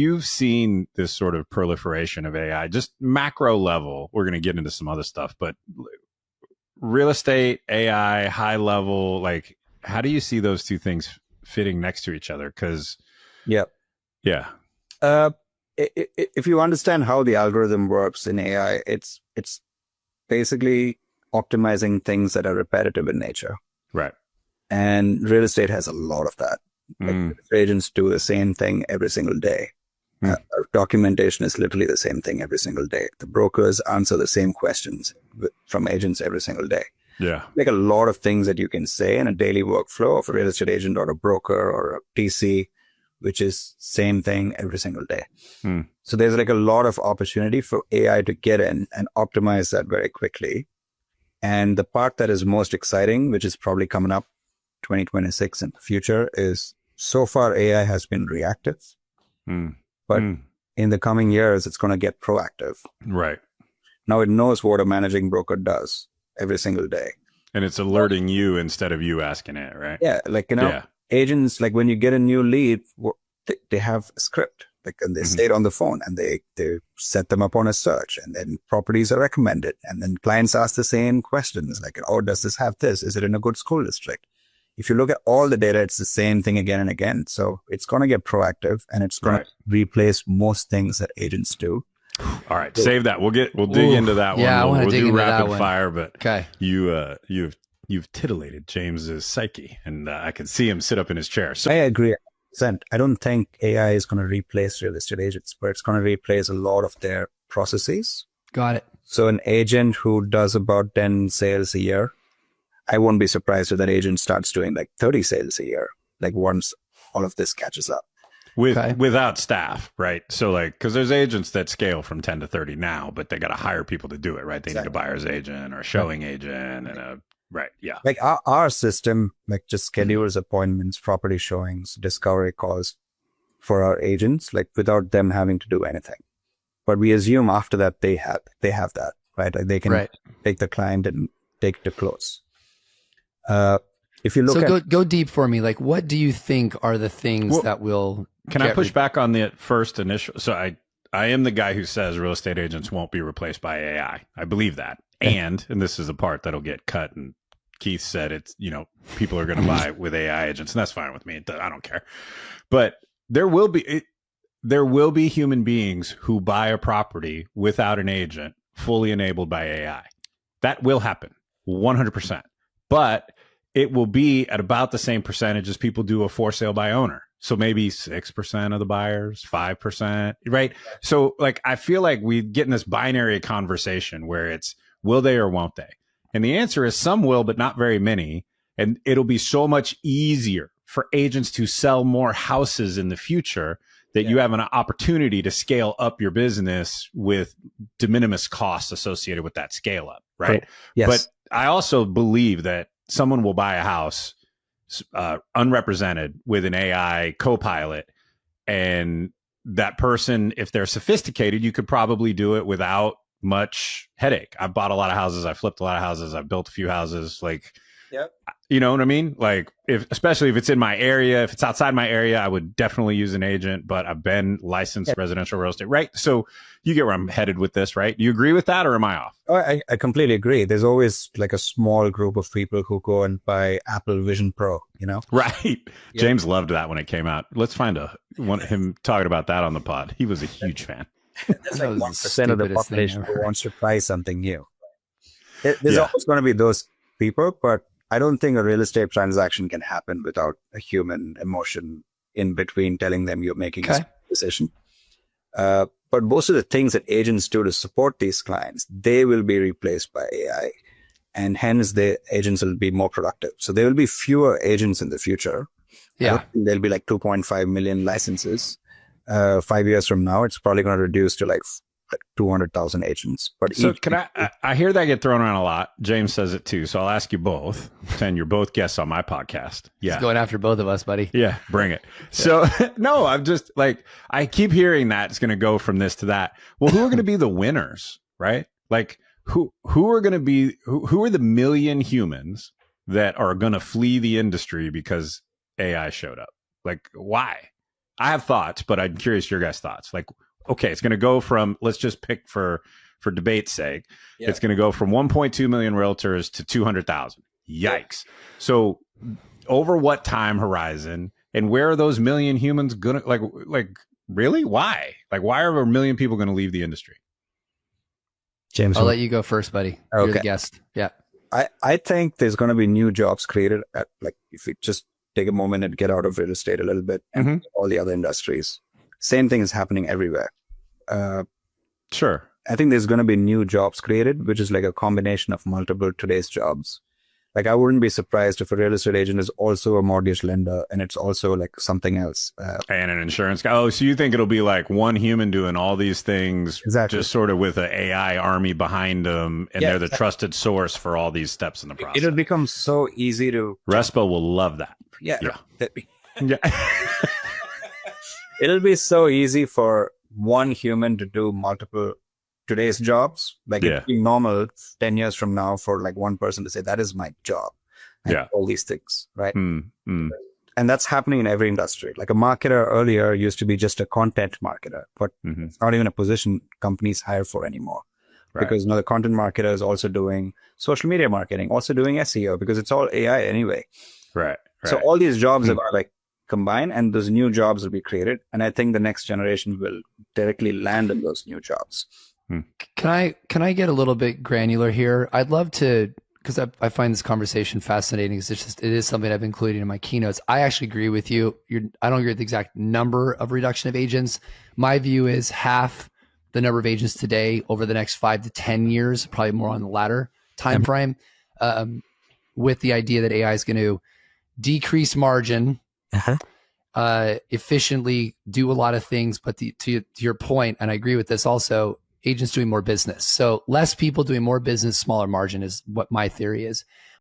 You've seen this sort of proliferation of AI, just macro level. We're going to get into some other stuff, but real estate, AI, high level, like, how do you see those two things fitting next to each other? Because, yeah. If you understand how the algorithm works in AI, it's basically optimizing things that are repetitive in nature. Right. And real estate has a lot of that. Like agents do the same thing every single day. Documentation is literally the same thing every single day. The brokers answer the same questions from agents every single day. Yeah. Like a lot of things that you can say in a daily workflow of a real estate agent or a broker or a TC, which is same thing every single day. So there's like a lot of opportunity for AI to get in and optimize that very quickly. And the part that is most exciting, which is probably coming up 2026 in the future, is so far AI has been reactive. But in the coming years, it's going to get proactive. Right. Now it knows what a managing broker does every single day. And it's alerting you instead of you asking it, right? Yeah. Like, agents, like when you get a new lead, they have a script. Like, and they say it on the phone and they set them up on a search, and then properties are recommended. And then clients ask the same questions like, oh, does this have this? Is it in a good school district? If you look at all the data, it's the same thing again and again. So it's going to get proactive, and it's going to replace most things that agents do. All right. Save that. We'll dig into that one. Yeah, we'll dig do into rapid fire, but okay. You've titillated James's psyche, and I can see him sit up in his chair. So I agree. I don't think AI is going to replace real estate agents, but it's going to replace a lot of their processes. Got it. So an agent who does about 10 sales a year, I won't be surprised if that agent starts doing like 30 sales a year, like once all of this catches up. Without staff, right? So like, because there's agents that scale from 10 to 30 now, but they got to hire people to do it, right? They need a buyer's agent or a showing agent and a, right, yeah. Like our system, like just schedules appointments, property showings, discovery calls for our agents, like without them having to do anything. But we assume after that they have that, right? Like they can take the client and take it to close. If you look go deep for me. Like, what do you think are the things that will? Can I push back on the first initial? So I am the guy who says real estate agents won't be replaced by AI. I believe that, and this is the part that'll get cut. And Keith said it's people are going to buy with AI agents, and that's fine with me. I don't care. But there will be human beings who buy a property without an agent, fully enabled by AI. That will happen, 100%. But it will be at about the same percentage as people do a for sale by owner. So maybe 6% of the buyers, 5%, right? So like, I feel like we get in this binary conversation where it's, will they or won't they? And the answer is some will, but not very many. And it'll be so much easier for agents to sell more houses in the future that you have an opportunity to scale up your business with de minimis costs associated with that scale up, right? Yes. But I also believe that someone will buy a house unrepresented with an AI co-pilot, and that person, if they're sophisticated, you could probably do it without much headache. I've bought a lot of houses. I've flipped a lot of houses. I've built a few houses. Like, you know what I mean? Like, especially if it's in my area, if it's outside my area, I would definitely use an agent, but I've been licensed residential real estate, right? So you get where I'm headed with this, right? Do you agree with that, or am I off? Oh, I completely agree. There's always like a small group of people who go and buy Apple Vision Pro, Right. James loved that when it came out. Let's find him talking about that on the pod. He was a huge fan. That's like 1% of the population who wants to try something new. There's always going to be those people, but I don't think a real estate transaction can happen without a human emotion in between telling them you're making a decision. But most of the things that agents do to support these clients, they will be replaced by AI, and hence the agents will be more productive. So there will be fewer agents in the future. Yeah. There'll be like 2.5 million licenses. 5 years from now, it's probably going to reduce to like 200,000 agents. But so I hear that get thrown around a lot. James says it too. So I'll ask you both. Pretend you're both guests on my podcast. Yeah. He's going after both of us, buddy. Yeah. Bring it. So no, I'm just like, I keep hearing that it's going to go from this to that. Well, who are going to be the winners, right? Like who are going to be, who are the million humans that are going to flee the industry because AI showed up? Like why? I have thoughts, but I'm curious your guys' thoughts. Like, okay, it's going to go from, let's just pick for debate's sake, it's going to go from 1.2 million realtors to 200,000. Yikes. So over what time horizon, and where are those million humans going to, like, really? Why? Like, why are a million people going to leave the industry? James, I'll let you go first, buddy. Okay. You're the guest. Yeah. I think there's going to be new jobs created at, like, if we just take a moment and get out of real estate a little bit and all the other industries. Same thing is happening everywhere. Sure. I think there's going to be new jobs created, which is like a combination of multiple today's jobs. Like, I wouldn't be surprised if a real estate agent is also a mortgage lender and it's also like something else. And an insurance guy. Oh, so you think it'll be like one human doing all these things, just sort of with an AI army behind them, and they're the trusted source for all these steps in the process. It'll become so easy to... Respo will love that. Yeah. It'll be so easy for one human to do multiple today's jobs. Like, it'd be normal 10 years from now for like one person to say, that is my job. And all these things, right? And that's happening in every industry. Like, a marketer earlier used to be just a content marketer, but it's not even a position companies hire for anymore. Right. Because the content marketer is also doing social media marketing, also doing SEO, because it's all AI anyway. Right. So all these jobs are like combined, and those new jobs will be created. And I think the next generation will directly land in those new jobs. Can I get a little bit granular here? I'd love to, because I find this conversation fascinating. It is something I've included in my keynotes. I actually agree with you. I don't agree with the exact number of reduction of agents. My view is half the number of agents today over the next 5 to 10 years, probably more on the latter time frame, with the idea that AI is going to decrease margin, efficiently do a lot of things. But to your point, and I agree with this also, agents doing more business. So less people doing more business, smaller margin is what my theory is.